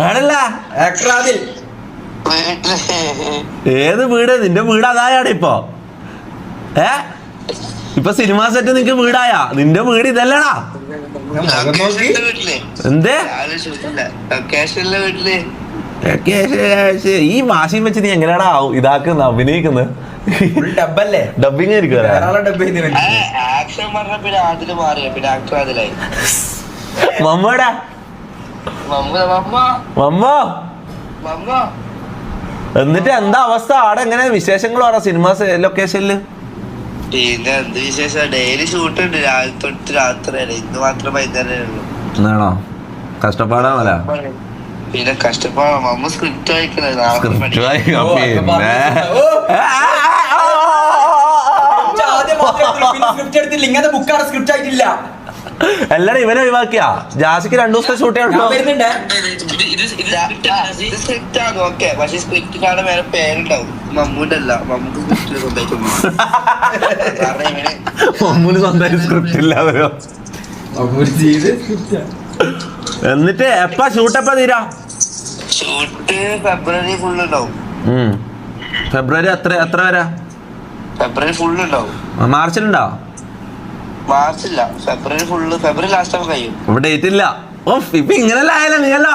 ആണല്ല ഏത് വീട്? നിന്റെ വീട് അതായാണ് ഇപ്പൊ. ഇപ്പൊ സിനിമ സെറ്റ് നിനക്ക് വീടായാ? നിന്റെ വീട് ഇതല്ലടാ. എന്തേ ഈ ഭാഷയും വെച്ച് നീ എങ്ങനെയാടാ ഇതാക്കുന്ന അഭിനയിക്കുന്നത്? ഡബിങ് ആയിരിക്കും. മമ്മടാ മമ്മ. എന്നിട്ട് എന്താ അവസ്ഥ ആടെ? എങ്ങനെ വിശേഷങ്ങൾ പറ സിനിമ ലൊക്കേഷനില്? പിന്നെ എന്ത് വിശേഷം? ഡെയിലി ഷൂട്ട് ഉണ്ട്, രാവിലെ തൊട്ട് രാത്രി വരെ. ഇന്ന് മാത്രം വൈകുന്നേരം ആണോ? കഷ്ടപ്പാടാണല്ല. പിന്നെ കഷ്ടപ്പാടാ. മമ്മ സ്ക്രിപ്റ്റ് വായിക്കണത്. എല്ലാരും ഇവനെ ഒഴിവാക്കിയാ. ജാസിക്ക് 2 ദിവസത്തെ ഷൂട്ട് ചെയ്യണോ? പക്ഷെ സ്ക്രിപ്റ്റ് കാണാൻ വേറെ പേരുണ്ടാവും. മമ്മൂന്റെ അല്ല, മമ്മൂക്ക് മമ്മൂന് സ്വന്തമായിട്ട് സ്ക്രിപ്റ്റ് ഇല്ലാതെയോ? എന്നിട്ട് എപ്പാ ഷൂട്ട് എപ്പാ തീരാ? ഷൂട്ട് ഫെബ്രുവരി ഫുള്ള് ഉണ്ടാവും. ഫെബ്രുവരി എത്ര വരാ? ഫെബ്രുവരി ഫുള്ള് ഉണ്ടാവും. മാർച്ചിലുണ്ടോ? മാർച്ചില്ല, ഫെബ്രുവരി ഫുള്ള്. ഫെബ്രുവരി ലാസ്റ്റ് ആവുമ്പോ കഴിയും. ഡേറ്റ് ഇല്ല. ഇപ്പൊ ഇങ്ങനെയല്ല ആയാലോ നീയല്ലോ.